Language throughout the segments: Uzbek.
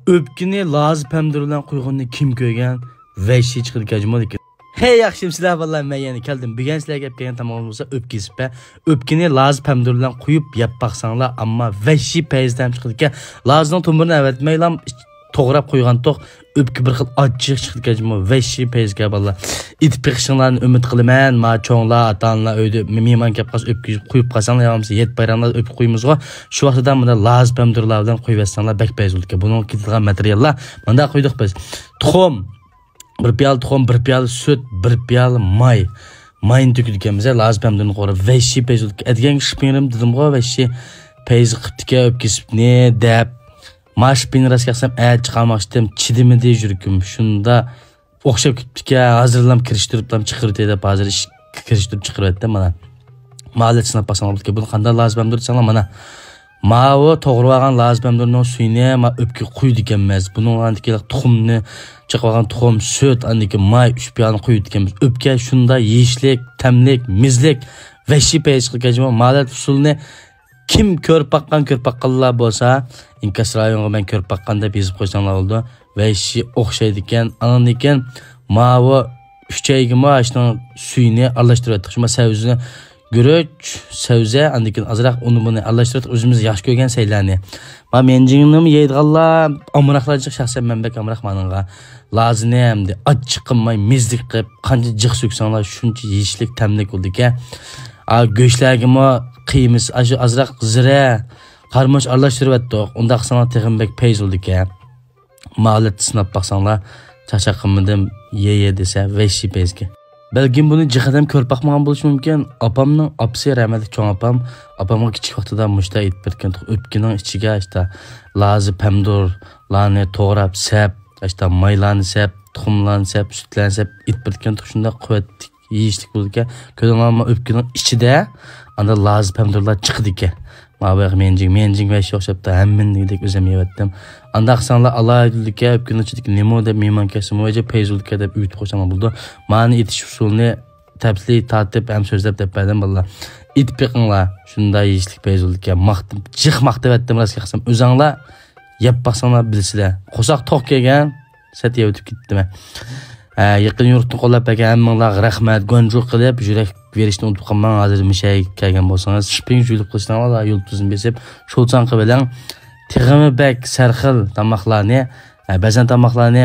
Öpkini lazı pemdirilen kuyğunni kim köygen vəşi çıxır gəcmalı ki. Hey yaxşım sizler vallahi mən yəni gəldim. Bir sizlər gəp gələn tamam olsa öpki sipə. Öpkini lazı pemdirilen quyub yap baxsanlar amma vəşi peyzdən çıxır ki. Lazının tumurunu əvətməklə toğrab qoyğan toq öpki bir xil acıq çıxır gəcmalı vəşi peyzgə vallahi. İt pixşinlarını ümid qılımən, ma çoğlar, atanlar öydə mehman gəp qas öpki quyub qasanlar yağımsa 7 bayramlar öpki quyumuzğa. Şu vaxtdan bunda lazı pemdirilərdən quyuversanlar bək peyz oldu ki. Bunun kitilgan materiallar manda qoyduq biz. Tuxum bir piyal tuxum, bir piyal süt, bir piyal may. Mayın tökülkemize lazım pemdirini qoyup vəşi peyz oldu ki. Etken şıpinirim dedim qoy vəşi peyzi qıptike öpkesip ne deyip. Ma şıpini rast yaxsam çıkarmak istedim. Çidimi dey jürüküm. Şunda oxşap küptike hazırlam kiriştiriplam çıkırıp deyip hazır iş kiriştirip çıkırıp ettim bana. Mahalet sınap baksan oldu ki bunu qanda lazım pemdir sana bana. Ma o toğravagan lazım pemdirinin suyunu ma öpki quyu dikemez. Bunun andikilik tuxumni çıqvagan tuxum, süt, andiki may, 3 piyalını quyu dikemiz. Öpke şunda yeşlik, temlik, mizlik vəşi peyçiqi gecima mahalet usulunu kim körüp baqqanlar bolsa inkas rayonga ben körüp baqqanda bezip qoysanlar oldu. Vəşi oxşaydı iken, anan iken ma o 3 aygima aşının suyunu arlaştırıb etdik. Şuma səvzini Görüç, sevze, andikin azraq onu bunu arlaştırıb özümüz yaş görgen şeylerini. Ma menciğini yeydiğalla amıraqlarcıq şahsen mən bək amıraq manınğa. Lazını hemdi, ac çıqınmay, mizlik qıb, qanca cıq söksanlar şunca yeşlik, təmlik oldu ki. Göçlərgimi qiyimiz, azraq zirə, qarmoş arlaştırıb etdik. Onda qısana texin bək peyz oldu ki. Mahalet sınap baxsanlar, çaçaqımıdım ye dese vəşi peyzgi. Belki bunu cihadem körüp bakmagan buluş mümkün. Apamның apsı rahmetli çoğun apam. Apamın kiçik vaxtıda muşta etip berken öpkinin içige işte lazı pemdur, lani toğrap, sep, işte maylanı sep, tuxumlanı sep, sütlanı sep etip berken şunda kuvvetlik, yiyişlik buldu ki. Köden ama öpkinin içide anda lazı pemdurlar çıkdı ki. Mabaq mencing ve şey oxşap da hemmin dedik özüm yevettim. Anda aksanlar Allah edildik ya öpkünün içidik limo da meyman kesim oyaca peyz olduk ya da üyüt koşama buldu. Mani itiş usulunu tepsili tatip hem sözlep tepeden valla. İt pekinla şunda yiyişlik peyz olduk ya maqtım, cıq maqtım ettim rast yaxsam özanla yap baksanlar bilsiler. Qo'saq toq kelgan set yevetip gittim. Yaqin yurtni qo'llab bergan hammalarga rahmat, gonjoq qilib yurak verishni unutib qolmang. Hozir mishay kelgan bo'lsangiz, shiping yulib qo'yishdan ola yo'l tuzini besib, sho'lchan qilib bilan tig'imi bak sarxil tamoqlarni, ba'zan tamoqlarni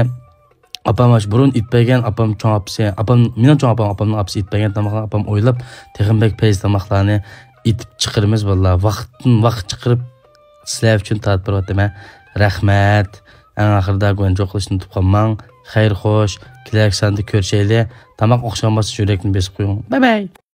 apam burun itpagan apam cho'ng apsi, apam mening cho'ng apamning apsi itpagan tamoqlarni apam o'ylab tig'im bak payz tamoqlarni itib chiqiramiz vallahi. Vaqt chiqirib sizlar uchun tadbir o'taman. Rahmat. En axırda gonjoq qilishni unutib qolmang. Xayr xo'sh, kelak sanda ko'rishaylik. Tamoq o'xshamasa yurakni besib qo'ying. Bye bye.